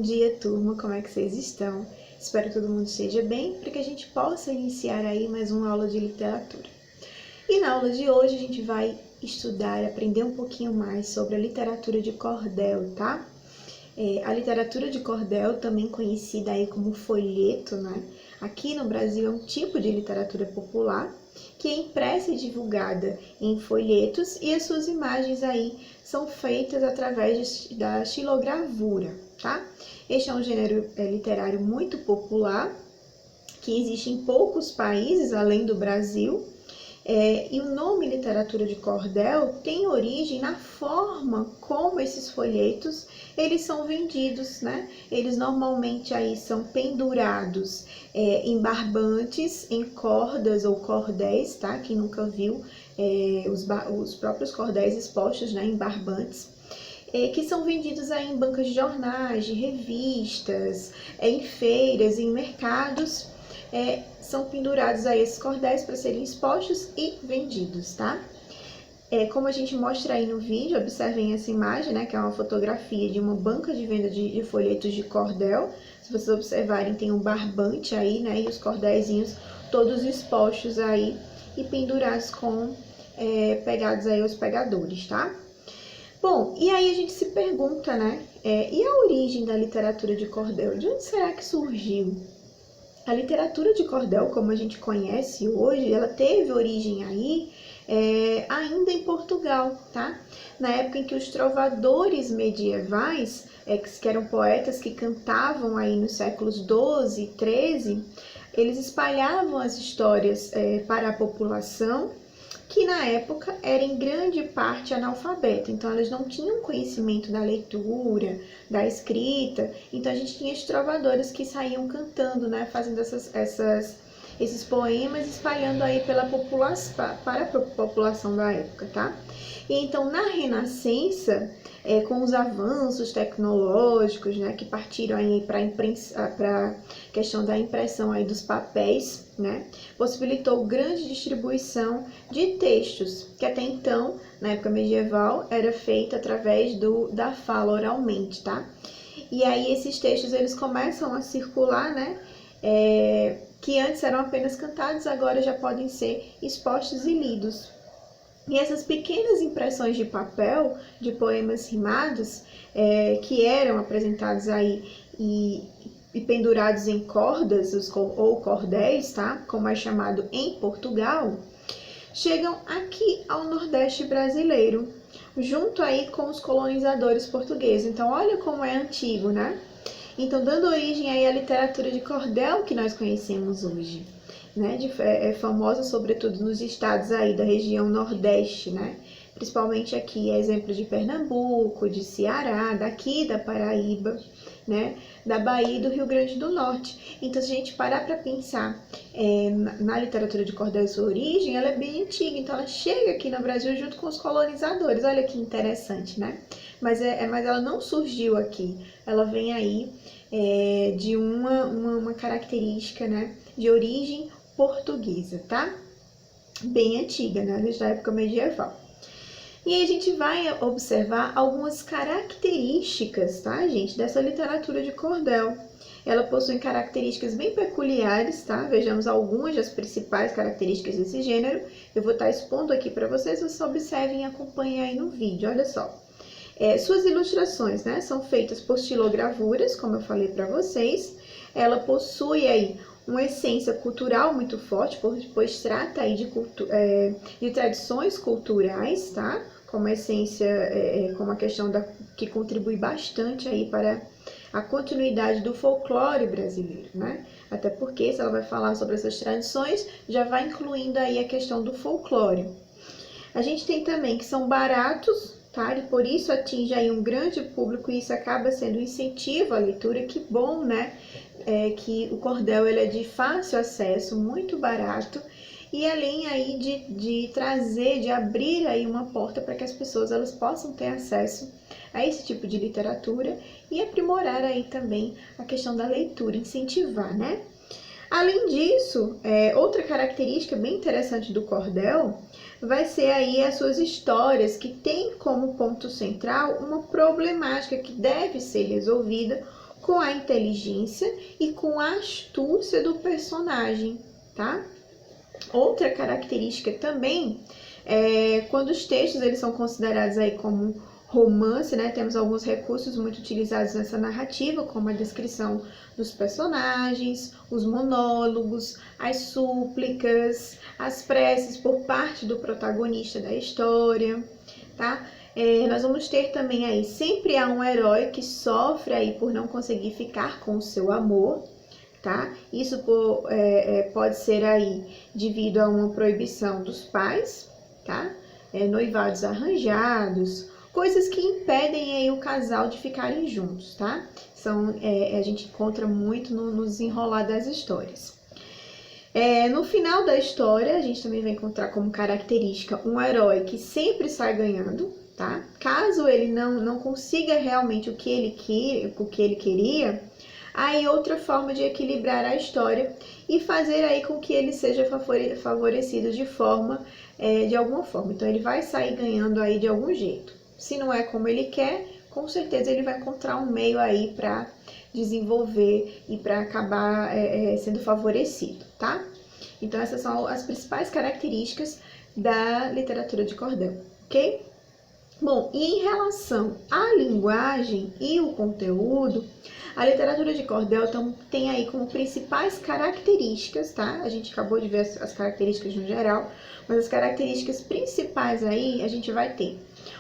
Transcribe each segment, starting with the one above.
Bom dia, turma, como é que vocês estão? Espero que todo mundo esteja bem, para que a gente possa iniciar aí mais uma aula de literatura. E na aula de hoje a gente vai estudar e aprender um pouquinho mais sobre a literatura de cordel, tá? A literatura de cordel, também conhecida aí como folheto, né? Aqui no Brasil é um tipo de literatura popular que é impressa e divulgada em folhetos e as suas imagens aí são feitas através da xilogravura, tá? Este é um gênero literário muito popular que existe em poucos países além do Brasil. E o nome literatura de cordel tem origem na forma como esses folhetos eles são vendidos, né? Eles normalmente aí são pendurados em barbantes, em cordas ou cordéis, tá? Quem nunca viu os próprios cordéis expostos, né, em barbantes. Que são vendidos aí em bancas de jornais, de revistas, em feiras, em mercados. São pendurados aí esses cordéis para serem expostos e vendidos, tá? Como a gente mostra aí no vídeo, observem essa imagem, né, que é uma fotografia de uma banca de venda de folhetos de cordel. Se vocês observarem, tem um barbante aí, né, e os cordéisinhos todos expostos aí e pendurados pegados aí aos pegadores, tá? Bom, e aí a gente se pergunta, né, e a origem da literatura de cordel? De onde será que surgiu? A literatura de cordel, como a gente conhece hoje, ela teve origem aí ainda em Portugal, tá? Na época em que os trovadores medievais, que eram poetas que cantavam aí nos séculos XII e XIII, eles espalhavam as histórias para a população, que na época era em grande parte analfabeta, então elas não tinham conhecimento da leitura, da escrita, então a gente tinha os trovadores que saíam cantando, né, fazendo esses poemas, espalhando aí para a população da época, tá? E então na Renascença, com os avanços tecnológicos, né, que partiram aí para a questão da impressão aí dos papéis, né, possibilitou grande distribuição de textos, que até então, na época medieval, era feita através da fala oralmente, tá? E aí esses textos eles começam a circular, né, que antes eram apenas cantados, agora já podem ser expostos e lidos. E essas pequenas impressões de papel, de poemas rimados, que eram apresentados aí e pendurados em cordas ou cordéis, tá? Como é chamado em Portugal, chegam aqui ao Nordeste brasileiro, junto aí com os colonizadores portugueses. Então, olha como é antigo, né? Então, dando origem aí à literatura de cordel que nós conhecemos hoje, né? É famosa sobretudo nos estados aí da região Nordeste, né? Principalmente aqui, exemplo de Pernambuco, de Ceará, daqui da Paraíba, né, da Bahia e do Rio Grande do Norte. Então, se a gente parar para pensar na literatura de cordel e sua origem, ela é bem antiga, então ela chega aqui no Brasil junto com os colonizadores. Olha que interessante, né? Mas ela não surgiu aqui, ela vem aí de uma característica, né, de origem portuguesa, tá? Bem antiga, né, desde a época medieval. E aí a gente vai observar algumas características, tá, gente, dessa literatura de cordel. Ela possui características bem peculiares, tá? Vejamos algumas das principais características desse gênero. Eu vou estar expondo aqui para vocês observem e acompanhem aí no vídeo, olha só. Suas ilustrações, né, são feitas por estilogravuras, como eu falei para vocês. Ela possui aí uma essência cultural muito forte, pois trata aí de tradições culturais, tá? Como a essência, como a questão que contribui bastante aí para a continuidade do folclore brasileiro, né? Até porque, se ela vai falar sobre essas tradições, já vai incluindo aí a questão do folclore. A gente tem também que são baratos, tá? E por isso atinge aí um grande público e isso acaba sendo um incentivo à leitura. Que bom, né? Que o cordel ele é de fácil acesso, muito barato e além aí de abrir aí uma porta para que as pessoas elas possam ter acesso a esse tipo de literatura e aprimorar aí também a questão da leitura, incentivar, né? Além disso, outra característica bem interessante do cordel vai ser aí as suas histórias, que tem como ponto central uma problemática que deve ser resolvida com a inteligência e com a astúcia do personagem, tá? Outra característica também é quando os textos eles são considerados aí como romance, né? Temos alguns recursos muito utilizados nessa narrativa, como a descrição dos personagens, os monólogos, as súplicas, as preces por parte do protagonista da história, tá? Nós vamos ter também aí, sempre há um herói que sofre aí por não conseguir ficar com o seu amor, tá? Isso pode ser aí devido a uma proibição dos pais, tá? Noivados arranjados, coisas que impedem aí o casal de ficarem juntos, tá? A gente encontra muito no desenrolar das histórias. No final da história, a gente também vai encontrar como característica um herói que sempre sai ganhando, tá? Caso ele não consiga realmente o que ele queria, aí outra forma de equilibrar a história e fazer aí com que ele seja favorecido de alguma forma. Então ele vai sair ganhando aí de algum jeito. Se não é como ele quer, com certeza ele vai encontrar um meio aí para desenvolver e para acabar sendo favorecido, tá? Então essas são as principais características da literatura de cordel, ok? Bom, e em relação à linguagem e o conteúdo, a literatura de cordel tem aí como principais características, tá? A gente acabou de ver as características no geral, mas as características principais aí a gente vai ter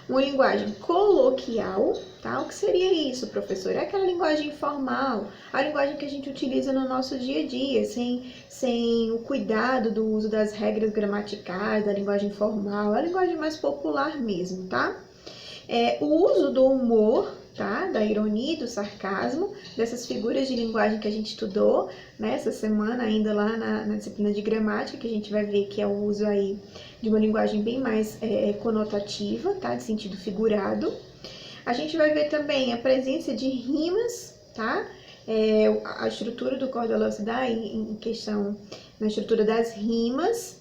uma linguagem coloquial, tá? O que seria isso, professor? É aquela linguagem informal, a linguagem que a gente utiliza no nosso dia a dia, sem o cuidado do uso das regras gramaticais, da linguagem formal, a linguagem mais popular mesmo, tá? O uso do humor, tá? Da ironia e do sarcasmo, dessas figuras de linguagem que a gente estudou, né, essa semana ainda lá na disciplina de gramática, que a gente vai ver que é o uso aí de uma linguagem bem mais conotativa, tá? De sentido figurado. A gente vai ver também a presença de rimas, tá? A estrutura do cordel se dá em questão na estrutura das rimas,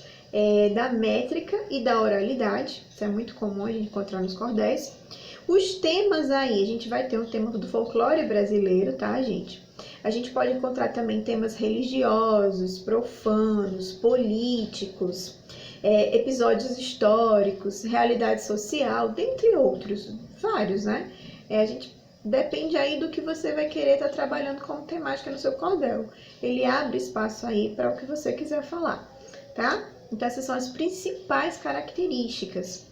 da métrica e da oralidade. Isso é muito comum a gente encontrar nos cordéis. Os temas aí, a gente vai ter um tema do folclore brasileiro, tá, gente? A gente pode encontrar também temas religiosos, profanos, políticos, episódios históricos, realidade social, dentre outros, vários, né? A gente depende aí do que você vai querer estar trabalhando como temática no seu cordel. Ele abre espaço aí para o que você quiser falar, tá? Então essas são as principais características.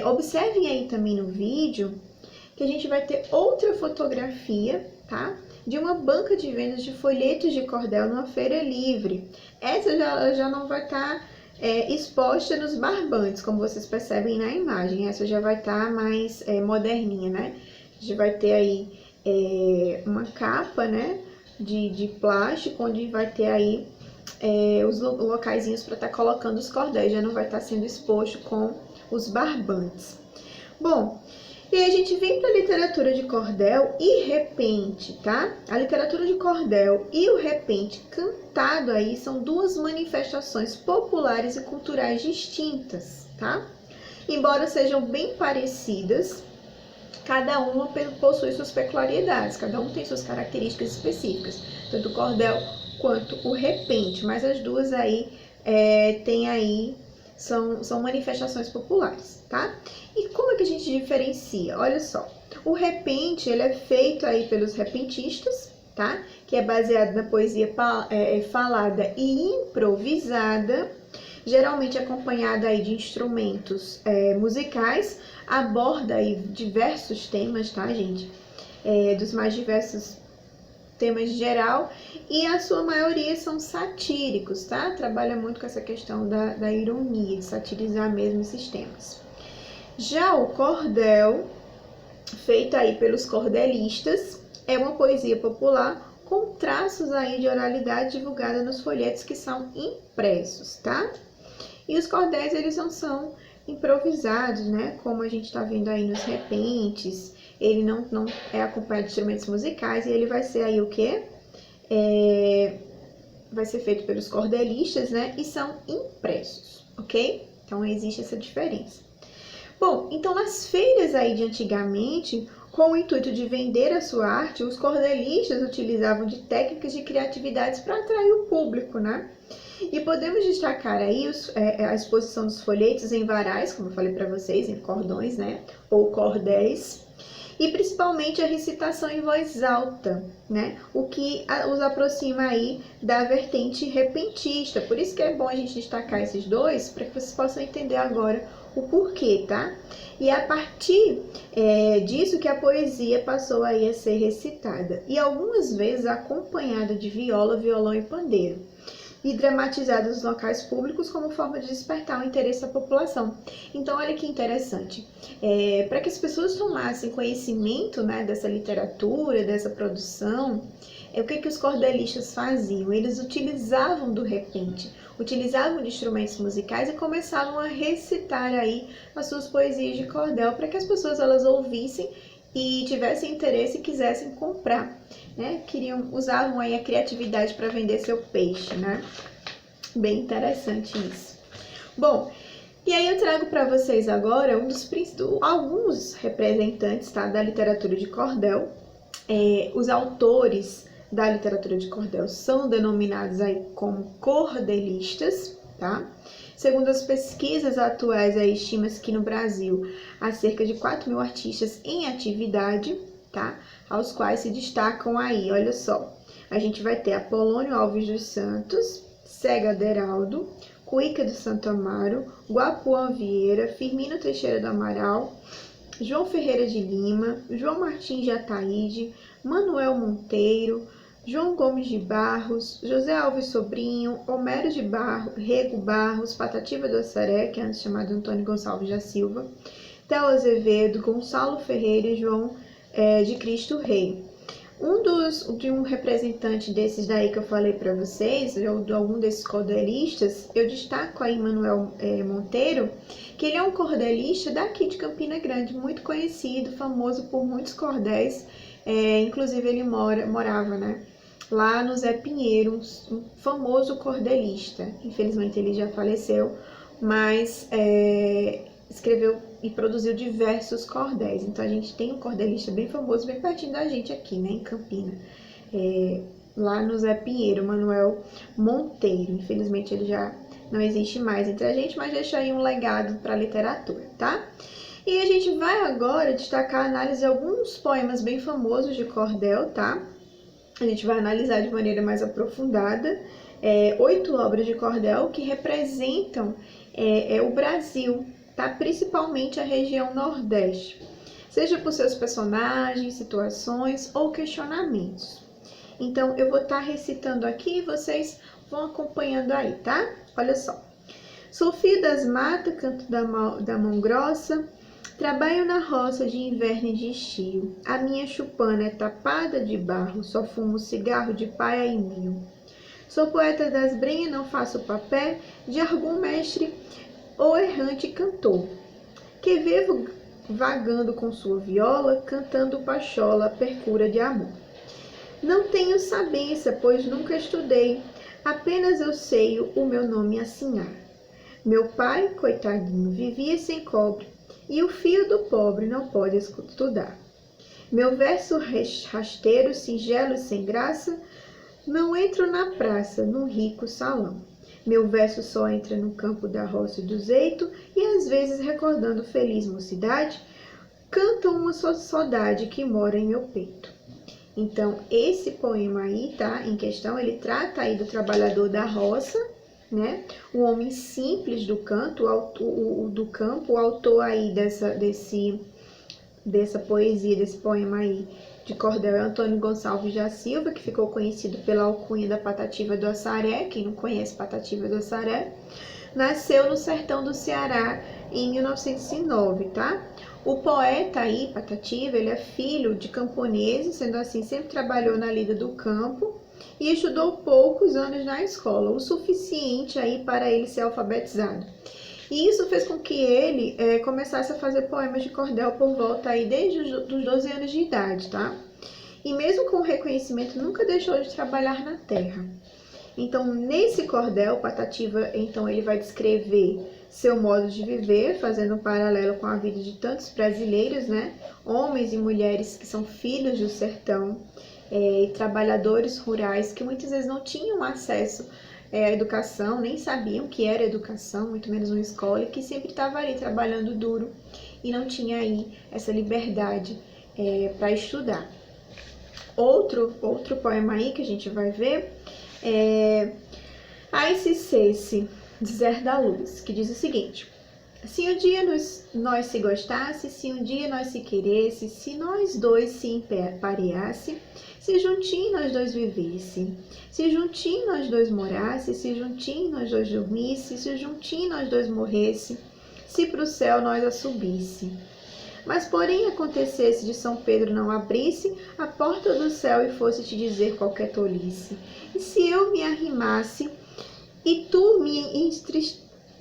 Observem aí também no vídeo que a gente vai ter outra fotografia, tá? De uma banca de vendas de folhetos de cordel numa feira livre. Essa já não vai estar exposta nos barbantes, como vocês percebem na imagem. Essa já vai estar mais moderninha, né? A gente vai ter aí uma capa, né? De plástico, onde vai ter aí os locaizinhos para estar colocando os cordéis. Já não vai estar sendo exposto com os barbantes. Bom, e aí a gente vem para a literatura de cordel e repente, tá? A literatura de cordel e o repente cantado aí são duas manifestações populares e culturais distintas, tá? Embora sejam bem parecidas, cada uma possui suas peculiaridades, cada um tem suas características específicas, tanto o cordel quanto o repente, mas as duas aí são manifestações populares, tá? E como é que a gente diferencia? Olha só, o repente, ele é feito aí pelos repentistas, tá? Que é baseado na poesia falada e improvisada, geralmente acompanhada aí de instrumentos musicais, aborda aí diversos temas, tá, gente? Dos mais diversos temas de geral, e a sua maioria são satíricos, tá? Trabalha muito com essa questão da ironia, de satirizar mesmo esses temas. Já o cordel, feito aí pelos cordelistas, é uma poesia popular com traços aí de oralidade divulgada nos folhetos que são impressos, tá? E os cordéis, eles não são improvisados, né? Como a gente está vendo aí nos repentes, ele não é acompanhado de instrumentos musicais, e ele vai ser aí o quê? Vai ser feito pelos cordelistas, né? E são impressos, ok? Então existe essa diferença. Bom, então nas feiras aí de antigamente, Com o intuito de vender a sua arte, os cordelistas utilizavam de técnicas de criatividades para atrair o público, né? E podemos destacar aí a exposição dos folhetos em varais, como eu falei para vocês, em cordões, né? Ou cordéis. E principalmente a recitação em voz alta, né? O que os aproxima aí da vertente repentista. Por isso que é bom a gente destacar esses dois, para que vocês possam entender agora o porquê, tá? E é a partir disso que a poesia passou aí a ser recitada. E algumas vezes acompanhada de viola, violão e pandeiro. E dramatizada nos locais públicos como forma de despertar o interesse da população. Então, olha que interessante. Para que as pessoas tomassem conhecimento, né, dessa literatura, dessa produção, o que os cordelistas faziam? Eles utilizavam do repente, utilizavam de instrumentos musicais e começavam a recitar aí as suas poesias de cordel para que as pessoas elas ouvissem e tivessem interesse e quisessem comprar, né? Usavam aí a criatividade para vender seu peixe, né? Bem interessante isso. Bom, e aí eu trago para vocês agora alguns representantes, tá, da literatura de cordel. Os autores da literatura de cordel são denominados aí como cordelistas, tá? Segundo as pesquisas atuais, estima-se que no Brasil há cerca de 4.000 artistas em atividade, tá? Aos quais se destacam aí, olha só, a gente vai ter Apolônio Alves dos Santos, Cega Aderaldo, Cuíca do Santo Amaro, Guapuã Vieira, Firmino Teixeira do Amaral, João Ferreira de Lima, João Martins de Ataíde, Manuel Monteiro, João Gomes de Barros, José Alves Sobrinho, Homero de Barros, Rego Barros, Patativa do Assaré, que é antes chamado Antônio Gonçalves da Silva, Theo Azevedo, Gonçalo Ferreira e João de Cristo Rei. De um representante desses daí que eu falei para vocês, ou de algum desses cordelistas, eu destaco aí Manuel Monteiro, que ele é um cordelista daqui de Campina Grande, muito conhecido, famoso por muitos cordéis, inclusive ele morava, né, lá no Zé Pinheiro, um famoso cordelista. Infelizmente ele já faleceu, mas escreveu e produziu diversos cordéis. Então a gente tem um cordelista bem famoso, bem pertinho da gente aqui, né, em Campina, lá no Zé Pinheiro, Manuel Monteiro. Infelizmente ele já não existe mais entre a gente, mas deixa aí um legado para a literatura, tá? E a gente vai agora destacar a análise de alguns poemas bem famosos de cordel, tá? A gente vai analisar de maneira mais aprofundada 8 obras de cordel que representam o Brasil, tá? Principalmente a região Nordeste, seja por seus personagens, situações ou questionamentos. Então, eu vou estar recitando aqui e vocês vão acompanhando aí, tá? Olha só. Sou filho das matas, canto da mão grossa, trabalho na roça de inverno e de estio. A minha chupana é tapada de barro, só fumo cigarro de paia e mil. Sou poeta das brenhas, não faço papel de algum mestre ou errante cantor, que vivo vagando com sua viola, cantando pachola, percura de amor. Não tenho sabência, pois nunca estudei, apenas eu sei o meu nome assinar. Meu pai, coitadinho, vivia sem cobre, e o filho do pobre não pode estudar. Meu verso rasteiro, singelo e sem graça, não entro na praça, num rico salão. Meu verso só entra no campo da roça e do zeito, e às vezes, recordando feliz mocidade, canta uma saudade que mora em meu peito. Então, esse poema aí, tá, em questão, ele trata aí do trabalhador da roça, né? O homem simples do canto, o autor aí dessa poesia, desse poema aí de cordel é Antônio Gonçalves da Silva, que ficou conhecido pela alcunha da Patativa do Assaré. Quem não conhece Patativa do Assaré, nasceu no sertão do Ceará em 1909, tá? O poeta aí, Patativa, ele é filho de camponeses, sendo assim, sempre trabalhou na lida do campo e estudou poucos anos na escola, o suficiente aí para ele ser alfabetizado. E isso fez com que ele começasse a fazer poemas de cordel por volta aí desde os 12 anos de idade, tá? E mesmo com o reconhecimento, nunca deixou de trabalhar na terra. Então, nesse cordel, Patativa, então, ele vai descrever seu modo de viver, fazendo um paralelo com a vida de tantos brasileiros, né? Homens e mulheres que são filhos do sertão, e trabalhadores rurais que muitas vezes não tinham acesso à educação, nem sabiam o que era educação, muito menos uma escola, e que sempre estava ali trabalhando duro e não tinha aí essa liberdade para estudar. Outro poema aí que a gente vai ver é Ai se cesse, de Zé da Luz, que diz o seguinte: se um dia nós se gostasse, se um dia nós se queresse, se nós dois se empareasse, se juntinho nós dois vivesse, se juntinho nós dois morasse, se juntinho nós dois dormisse, se juntinho nós dois morresse, se pro céu nós a subisse. Mas porém acontecesse de São Pedro não abrisse a porta do céu e fosse te dizer qualquer tolice, e se eu me arrimasse e tu me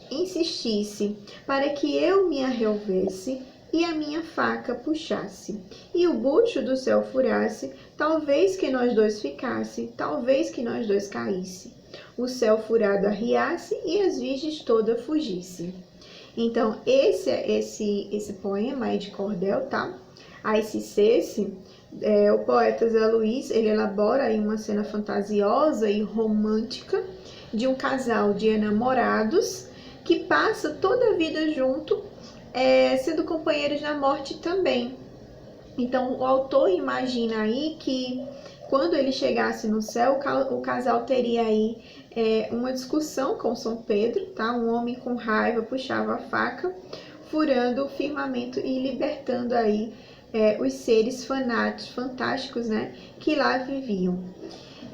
insistisse para que eu me arreolvesse e a minha faca puxasse, e o bucho do céu furasse, talvez que nós dois ficasse, talvez que nós dois caísse, o céu furado arriasse e as virgens toda fugisse. Então, esse poema aí de cordel, tá? Ai se cesse, o poeta Zé Luiz, ele elabora aí uma cena fantasiosa e romântica de um casal de enamorados que passa toda a vida junto, sendo companheiros na morte também. Então, o autor imagina aí que quando ele chegasse no céu, o casal teria aí uma discussão com São Pedro, tá? Um homem com raiva puxava a faca, furando o firmamento e libertando aí os seres fantásticos, né, que lá viviam.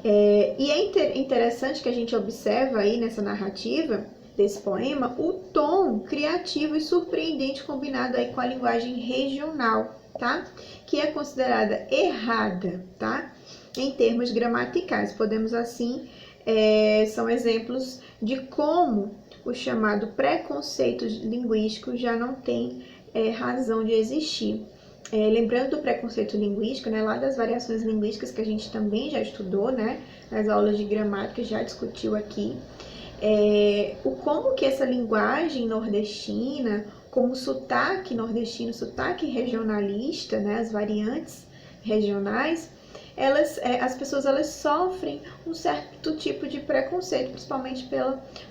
E é interessante que a gente observa aí nessa narrativa desse poema o tom criativo e surpreendente combinado aí com a linguagem regional, tá? Que é considerada errada, tá? Em termos gramaticais. Podemos assim, são exemplos de como o chamado preconceito linguístico já não tem razão de existir. Lembrando do preconceito linguístico, né, lá das variações linguísticas que a gente também já estudou, né, nas aulas de gramática, já discutiu aqui, como que essa linguagem nordestina, como o sotaque nordestino, sotaque regionalista, né, as variantes regionais, as pessoas sofrem um certo tipo de preconceito, principalmente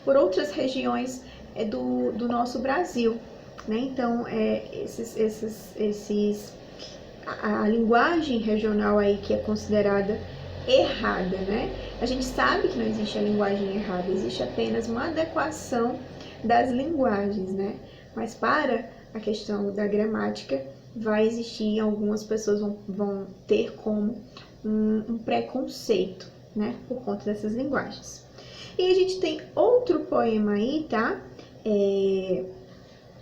por outras regiões do nosso Brasil. Né? Então, a linguagem regional aí que é considerada errada, né? A gente sabe que não existe a linguagem errada, existe apenas uma adequação das linguagens, né? Mas para a questão da gramática, vai existir, algumas pessoas vão ter como um preconceito, né? Por conta dessas linguagens. E a gente tem outro poema aí, tá?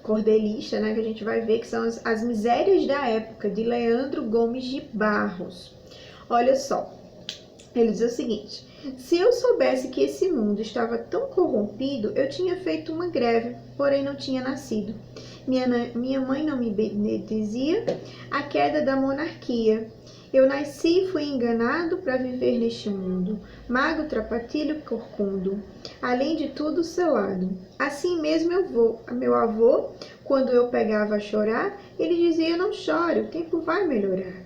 Cordelista, né, que a gente vai ver que são as misérias da época, de Leandro Gomes de Barros. Olha só, ele diz o seguinte: se eu soubesse que esse mundo estava tão corrompido, eu tinha feito uma greve, porém não tinha nascido. Minha mãe não me benedizia a queda da monarquia. Eu nasci e fui enganado para viver neste mundo, mago, trapatilho, corcundo, além de tudo selado. Assim mesmo meu avô, quando eu pegava a chorar, ele dizia: não chore, o tempo vai melhorar.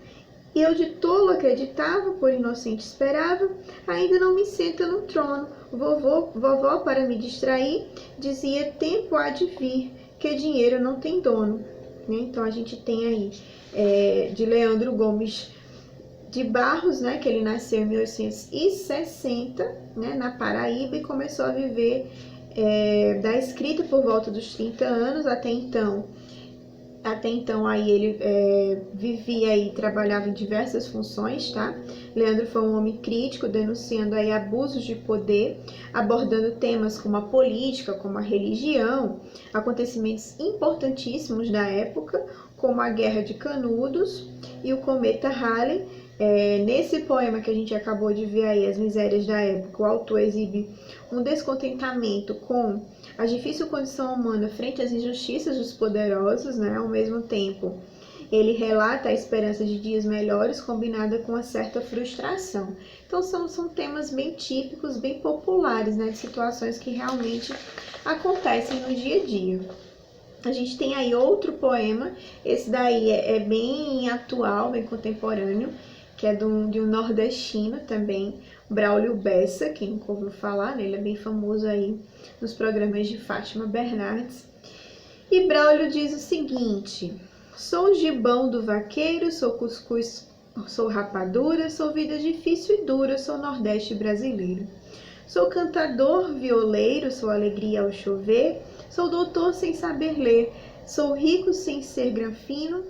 E eu de tolo acreditava, por inocente esperava, ainda não me senta no trono. Vovó, para me distrair, dizia: tempo há de vir, que dinheiro não tem dono. Então a gente tem aí de Leandro Gomes de Barros, né, que ele nasceu em 1860, né, na Paraíba, e começou a viver da escrita por volta dos 30 anos. Até então aí ele vivia e trabalhava em diversas funções, tá? Leandro foi um homem crítico, denunciando aí abusos de poder, abordando temas como a política, como a religião, acontecimentos importantíssimos da época, como a Guerra de Canudos e o Cometa Halley. Nesse poema que a gente acabou de ver aí, As Misérias da Época, o autor exibe um descontentamento com a difícil condição humana frente às injustiças dos poderosos, né? Ao mesmo tempo Ele relata a esperança de dias melhores combinada com uma certa frustração. Então são temas bem típicos, bem populares, né, de situações que realmente acontecem no dia a dia. A gente tem aí outro poema, esse daí é bem atual, bem contemporâneo, que é de um nordestino também, Braulio Bessa, quem nunca ouviu falar, né? Ele é bem famoso aí nos programas de Fátima Bernardes. E Braulio diz o seguinte: sou gibão do vaqueiro, sou cuscuz, sou rapadura, sou vida difícil e dura, sou nordeste brasileiro. Sou cantador, violeiro, sou alegria ao chover, sou doutor sem saber ler, sou rico sem ser granfino,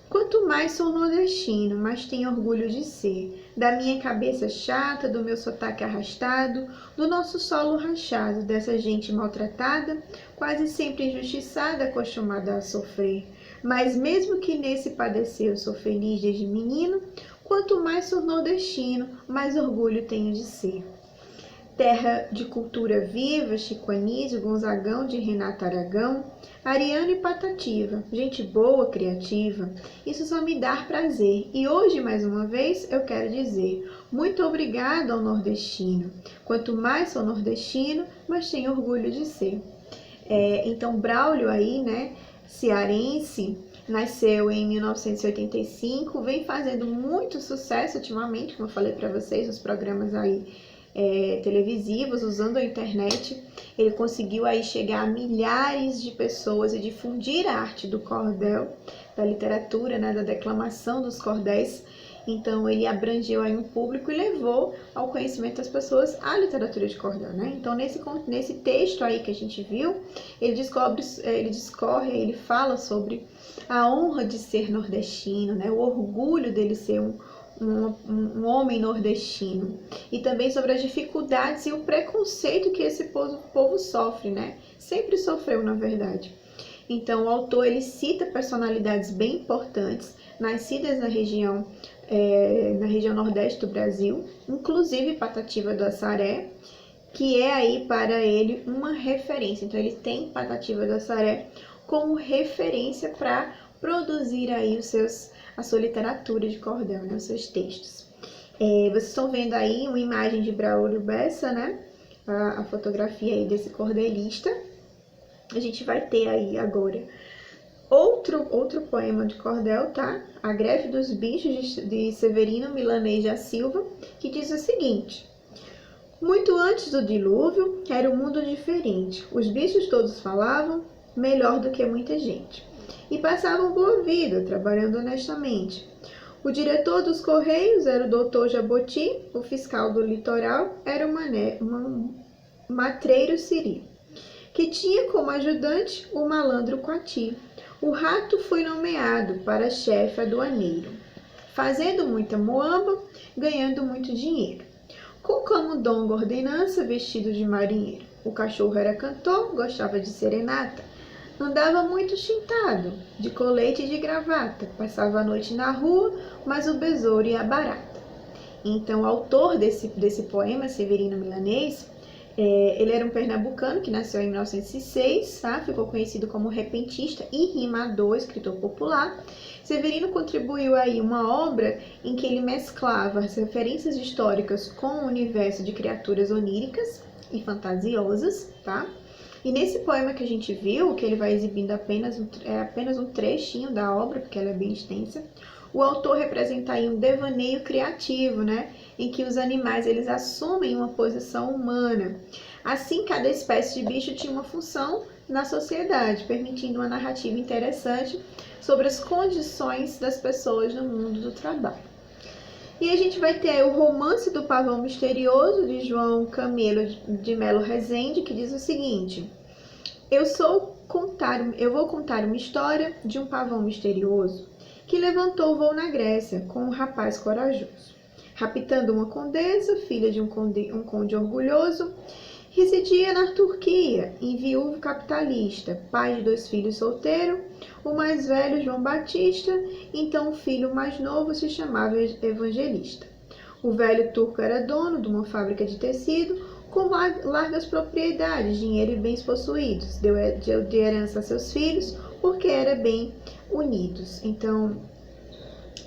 quanto mais sou nordestino, mais tenho orgulho de ser, da minha cabeça chata, do meu sotaque arrastado, do nosso solo rachado, dessa gente maltratada, quase sempre injustiçada, acostumada a sofrer. Mas mesmo que nesse padecer eu sou feliz desde menino, quanto mais sou nordestino, mais orgulho tenho de ser. Terra de cultura viva, Chico Anísio, Gonzagão de Renato Aragão, Ariano e Patativa, gente boa, criativa, isso só me dá prazer. E hoje, mais uma vez, eu quero dizer, muito obrigado ao nordestino. Quanto mais sou nordestino, mais tenho orgulho de ser. Então, Braulio aí, né, cearense, nasceu em 1985, vem fazendo muito sucesso ultimamente, como eu falei para vocês, nos programas aí televisivos, usando a internet. Ele conseguiu aí chegar a milhares de pessoas e difundir a arte do cordel, da literatura, né, da declamação dos cordéis. Então ele abrangeu aí um público e levou ao conhecimento das pessoas a literatura de cordel, né? Então nesse texto aí que a gente viu, ele fala sobre a honra de ser nordestino, né? O orgulho dele ser um homem nordestino, e também sobre as dificuldades e o preconceito que esse povo sofre, né? Sempre sofreu, na verdade. Então, o autor ele cita personalidades bem importantes, nascidas na região nordeste do Brasil, inclusive Patativa do Assaré, que é aí para ele uma referência. Então, ele tem Patativa do Assaré como referência para produzir aí a sua literatura de cordel, né, os seus textos. Vocês estão vendo aí uma imagem de Braulio Bessa, né, a fotografia aí desse cordelista. A gente vai ter aí agora outro poema de cordel, tá? A Greve dos Bichos, de Severino Milanês da Silva, que diz o seguinte: muito antes do dilúvio, era um mundo diferente. Os bichos todos falavam melhor do que muita gente e passavam boa vida, trabalhando honestamente. O diretor dos Correios era o doutor Jaboti, o fiscal do litoral era o matreiro Siri, que tinha como ajudante o malandro Quati. O rato foi nomeado para chefe aduaneiro, fazendo muita moamba, ganhando muito dinheiro. Com camundongo ordenança, vestido de marinheiro. O cachorro era cantor, gostava de serenata. Andava muito chintado, de colete e de gravata. Passava a noite na rua, mas o besouro ia barata. Então, o autor desse poema, Severino Milanês, ele era um pernambucano que nasceu em 1906, tá? Ficou conhecido como repentista e rimador, escritor popular. Severino contribuiu aí uma obra em que ele mesclava as referências históricas com o universo de criaturas oníricas e fantasiosas, tá? E nesse poema que a gente viu, que ele vai exibindo apenas um trechinho da obra, porque ela é bem extensa, o autor representa aí um devaneio criativo, né? Em que os animais eles assumem uma posição humana. Assim, cada espécie de bicho tinha uma função na sociedade, permitindo uma narrativa interessante sobre as condições das pessoas no mundo do trabalho. E a gente vai ter o Romance do Pavão Misterioso, de João Camelo de Melo Rezende, que diz o seguinte: eu vou contar uma história de um pavão misterioso que levantou voo na Grécia com um rapaz corajoso. Raptando uma condessa, filha de um conde orgulhoso, residia na Turquia, viúvo capitalista, pai de 2 filhos solteiro, o mais velho João Batista, então o filho mais novo se chamava Evangelista. O velho turco era dono de uma fábrica de tecido, com largas propriedades, dinheiro e bens possuídos. Deu de herança a seus filhos, porque era bem unidos. Então,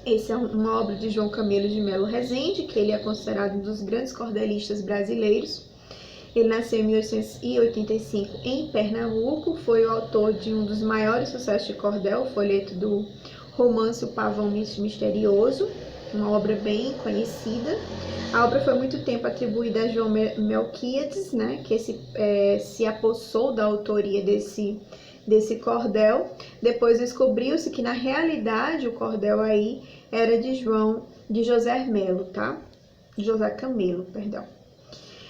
essa é uma obra de João Camilo de Melo Rezende, que ele é considerado um dos grandes cordelistas brasileiros. Ele nasceu em 1885 em Pernambuco, foi o autor de um dos maiores sucessos de cordel, o folheto do romance O Pavão Misterioso, uma obra bem conhecida. A obra foi muito tempo atribuída a João Melquíades, né, que se apossou da autoria desse cordel. Depois descobriu-se que na realidade o cordel aí era de José Melo, tá? José Camelo, perdão.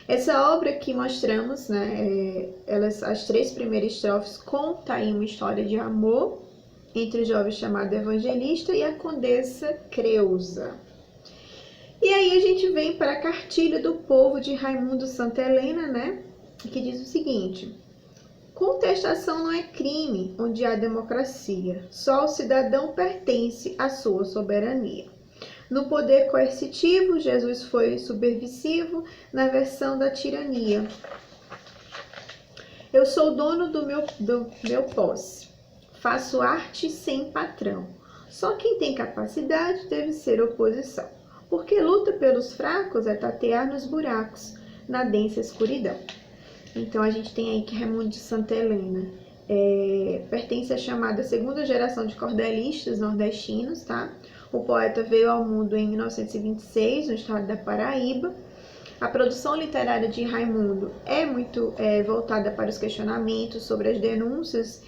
Essa obra que mostramos, né, as 3 primeiras estrofes conta aí uma história de amor entre o jovem chamado Evangelista e a condessa Creusa. E aí a gente vem para a cartilha do povo de Raimundo Santa Helena, né, que diz o seguinte: contestação não é crime onde há democracia, só o cidadão pertence à sua soberania. No poder coercitivo, Jesus foi subversivo na versão da tirania. Eu sou dono do meu posse, faço arte sem patrão. Só quem tem capacidade deve ser oposição, porque luta pelos fracos é tatear nos buracos, na densa escuridão. Então a gente tem aí que Raimundo de Santa Helena pertence à chamada segunda geração de cordelistas nordestinos, tá? O poeta veio ao mundo em 1926, no estado da Paraíba. A produção literária de Raimundo é muito voltada para os questionamentos sobre as denúncias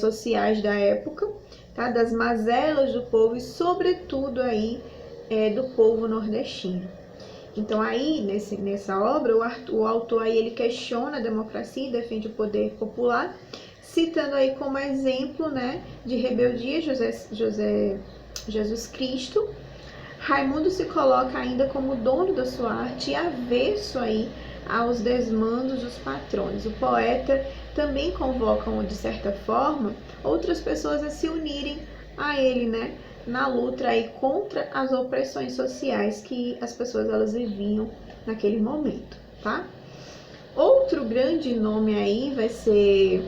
sociais da época, tá? Das mazelas do povo e, sobretudo, aí, do povo nordestino. Então, aí, nessa obra, o autor aí, ele questiona a democracia e defende o poder popular, citando aí como exemplo, né, de rebeldia Jesus Cristo. Raimundo se coloca ainda como dono da sua arte e avesso aí aos desmandos dos patrões. O poeta também convoca, de certa forma, outras pessoas a se unirem a ele, né, na luta aí contra as opressões sociais que as pessoas elas viviam naquele momento, tá? Outro grande nome aí vai ser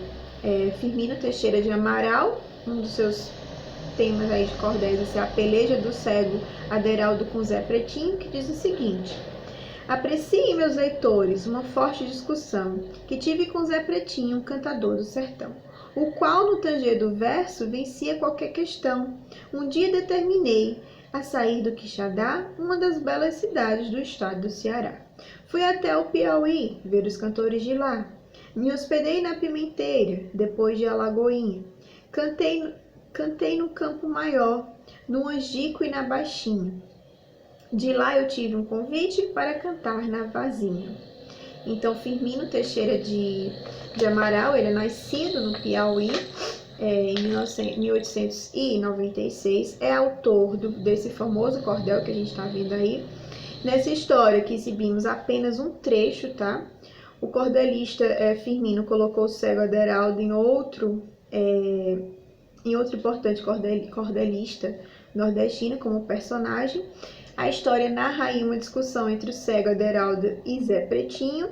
Firmino Teixeira de Amaral. Um dos seus temas aí de cordéis vai ser a peleja do cego Aderaldo com Zé Pretinho, que diz o seguinte: apreciem, meus leitores, uma forte discussão que tive com Zé Pretinho, um cantador do sertão, o qual no tanger do verso vencia qualquer questão. Um dia determinei a sair do Quixadá, uma das belas cidades do estado do Ceará. Fui até o Piauí ver os cantores de lá. Me hospedei na Pimenteira, depois de Alagoinha. Cantei no Campo Maior, no Angico e na Baixinha. De lá eu tive um convite para cantar na Vazinha. Então, Firmino Teixeira de Amaral, ele é nascido no Piauí em 1896, é autor desse famoso cordel que a gente está vendo aí. Nessa história que exibimos apenas um trecho, tá? O cordelista Firmino colocou o cego Aderaldo em outro importante cordelista nordestino como personagem. A história narra aí uma discussão entre o cego Aderaldo e Zé Pretinho.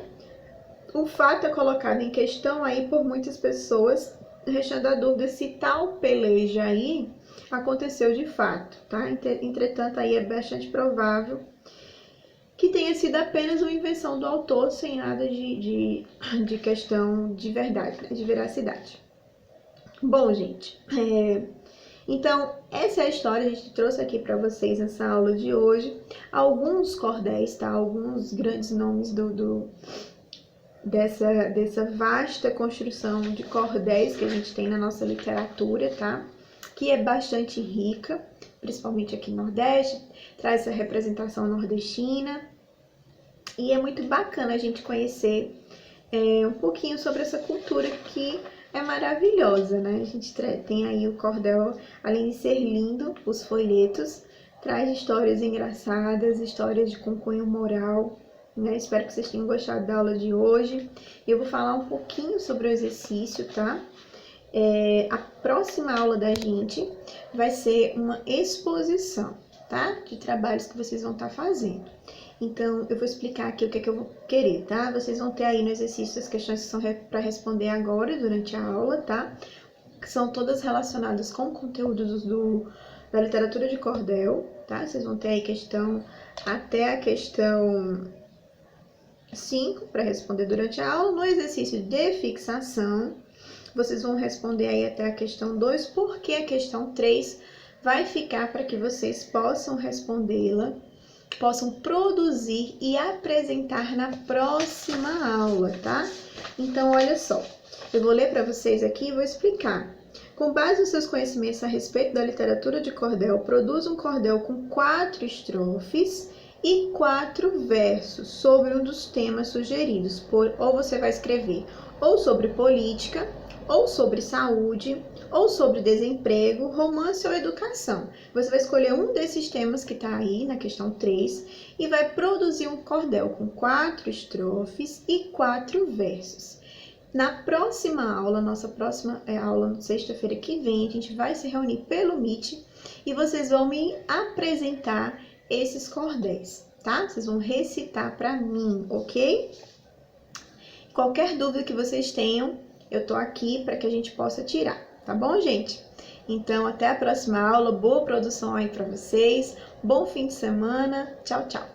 O fato é colocado em questão aí por muitas pessoas, restando a dúvida se tal peleja aí aconteceu de fato, tá? Entretanto, aí é bastante provável que tenha sido apenas uma invenção do autor, sem nada de questão de verdade, né? De veracidade. Bom, gente, então essa é a história, a gente trouxe aqui para vocês nessa aula de hoje alguns cordéis, tá? Alguns grandes nomes dessa vasta construção de cordéis que a gente tem na nossa literatura, tá? Que é bastante rica, principalmente aqui no Nordeste, traz essa representação nordestina. E é muito bacana a gente conhecer um pouquinho sobre essa cultura que é maravilhosa, né? A gente tem aí o cordel, além de ser lindo, os folhetos, traz histórias engraçadas, histórias com cunho moral, né? Espero que vocês tenham gostado da aula de hoje. Eu vou falar um pouquinho sobre o exercício, tá? A próxima aula da gente vai ser uma exposição, tá? De trabalhos que vocês vão estar fazendo. Então, eu vou explicar aqui o que é que eu vou querer, tá? Vocês vão ter aí no exercício as questões que são para responder agora, durante a aula, tá? Que são todas relacionadas com conteúdos da literatura de cordel, tá? Vocês vão ter aí questão até a questão 5 para responder durante a aula. No exercício de fixação, vocês vão responder aí até a questão 2, porque a questão 3 vai ficar para que vocês possam respondê-la, possam produzir e apresentar na próxima aula, tá? Então, olha só, eu vou ler para vocês aqui e vou explicar. Com base nos seus conhecimentos a respeito da literatura de cordel, produza um cordel com 4 estrofes e 4 versos sobre um dos temas sugeridos. Ou você vai escrever ou sobre política, ou sobre saúde, ou sobre desemprego, romance ou educação. Você vai escolher um desses temas que está aí na questão 3 e vai produzir um cordel com 4 estrofes e 4 versos. Na próxima aula, nossa próxima aula, sexta-feira que vem, a gente vai se reunir pelo Meet e vocês vão me apresentar esses cordéis, tá? Vocês vão recitar para mim, ok? Qualquer dúvida que vocês tenham, eu tô aqui para que a gente possa tirar, tá bom, gente? Então, até a próxima aula, boa produção aí para vocês, bom fim de semana, tchau, tchau!